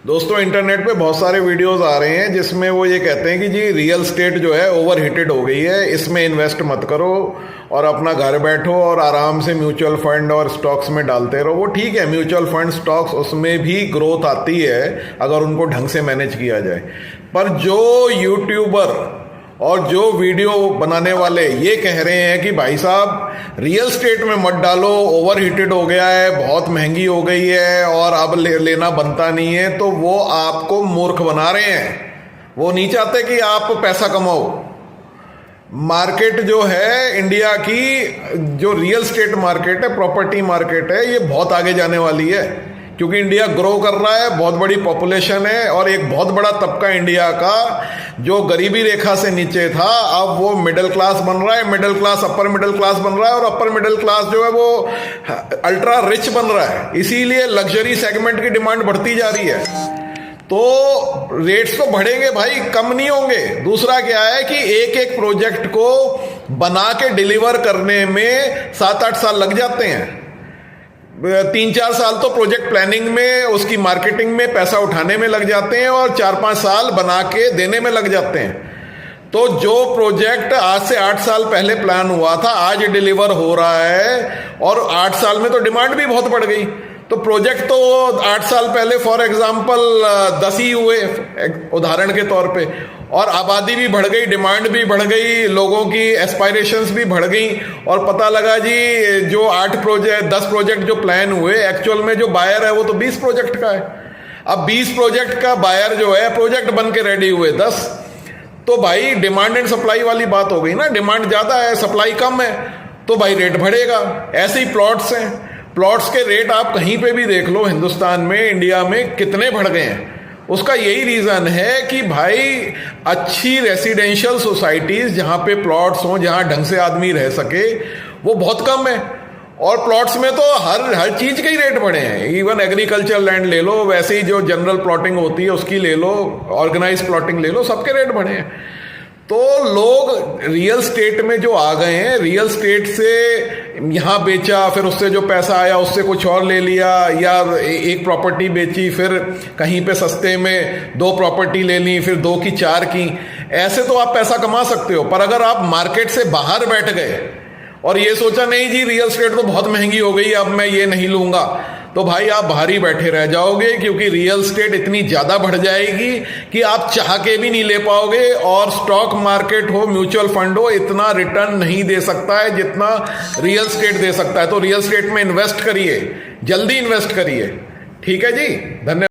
दोस्तों इंटरनेट पे बहुत सारे वीडियोस आ रहे हैं जिसमें वो ये कहते हैं कि जी रियल स्टेट जो है ओवर हीटेड हो गई है, इसमें इन्वेस्ट मत करो और अपना घर बैठो और आराम से म्यूचुअल फंड और स्टॉक्स में डालते रहो। वो ठीक है, म्यूचुअल फंड स्टॉक्स उसमें भी ग्रोथ आती है अगर उनको ढंग से मैनेज किया जाए। पर जो यूट्यूबर और जो वीडियो बनाने वाले ये कह रहे हैं कि भाई साहब रियल स्टेट में मत डालो, ओवर हीटेड हो गया है, बहुत महंगी हो गई है और अब लेना बनता नहीं है, तो वो आपको मूर्ख बना रहे हैं। वो नहीं चाहते कि आप पैसा कमाओ। मार्केट जो है इंडिया की, जो रियल स्टेट मार्केट है, प्रॉपर्टी मार्केट है, ये बहुत आगे जाने वाली है क्योंकि इंडिया ग्रो कर रहा है, बहुत बड़ी पॉपुलेशन है और एक बहुत बड़ा तबका इंडिया का जो गरीबी रेखा से नीचे था अब वो मिडिल क्लास बन रहा है, middle class upper middle class बन रहा है और अपर मिडिल क्लास जो है वो अल्ट्रा रिच बन रहा है। इसीलिए लग्जरी सेगमेंट की डिमांड बढ़ती जा रही है। तो रेट्स तो बढ़ेंगे भाई, कम नहीं होंगे। दूसरा क्या है कि एक एक प्रोजेक्ट को बना के डिलीवर करने में 7-8 साल लग जाते हैं। 3-4 साल तो प्रोजेक्ट प्लानिंग में, उसकी मार्केटिंग में, पैसा उठाने में लग जाते हैं और 4-5 साल बना के देने में लग जाते हैं। तो जो प्रोजेक्ट आज से 8 साल पहले प्लान हुआ था आज डिलीवर हो रहा है और 8 साल में तो डिमांड भी बहुत बढ़ गई। तो प्रोजेक्ट तो 8 साल पहले फॉर एग्जाम्पल 10 ही हुए उदाहरण के तौर पे, और आबादी भी बढ़ गई, डिमांड भी बढ़ गई, लोगों की एस्पायरेशंस भी बढ़ गई और पता लगा जी जो 10 प्रोजेक्ट जो प्लान हुए एक्चुअल में जो बायर है वो तो 20 प्रोजेक्ट का है। अब 20 प्रोजेक्ट का बायर जो है, प्रोजेक्ट बन के रेडी हुए 10। तो भाई डिमांड एंड सप्लाई वाली बात हो गई ना, डिमांड ज्यादा है सप्लाई कम है तो भाई रेट बढ़ेगा। ऐसे ही प्लॉट्स हैं, प्लॉट्स के रेट आप कहीं पे भी देख लो हिंदुस्तान में, इंडिया में कितने बढ़ गए हैं। उसका यही रीजन है कि भाई अच्छी रेसिडेंशियल सोसाइटीज जहां पे प्लॉट्स हों, जहां ढंग से आदमी रह सके, वो बहुत कम है। और प्लॉट्स में तो हर चीज के ही रेट बढ़े हैं। इवन एग्रीकल्चर लैंड ले लो, वैसे ही जो जनरल प्लॉटिंग होती है उसकी ले लो, ऑर्गेनाइज प्लॉटिंग ले लो, सबके रेट बढ़े हैं। तो लोग रियल स्टेट में जो आ गए हैं, रियल स्टेट से यहाँ बेचा, फिर उससे जो पैसा आया उससे कुछ और ले लिया, या एक प्रॉपर्टी बेची फिर कहीं पे सस्ते में 2 प्रॉपर्टी ले ली, फिर 2 की 4 की, ऐसे तो आप पैसा कमा सकते हो। पर अगर आप मार्केट से बाहर बैठ गए और ये सोचा नहीं जी रियल स्टेट तो बहुत महंगी हो गई अब मैं ये नहीं लूंगा, तो भाई आप बाहर ही बैठे रह जाओगे क्योंकि रियल स्टेट इतनी ज्यादा बढ़ जाएगी कि आप चाह के भी नहीं ले पाओगे। और स्टॉक मार्केट हो, म्यूचुअल फंड हो, इतना रिटर्न नहीं दे सकता है जितना रियल स्टेट दे सकता है। तो रियल स्टेट में इन्वेस्ट करिए, जल्दी इन्वेस्ट करिए। ठीक है जी, धन्यवाद।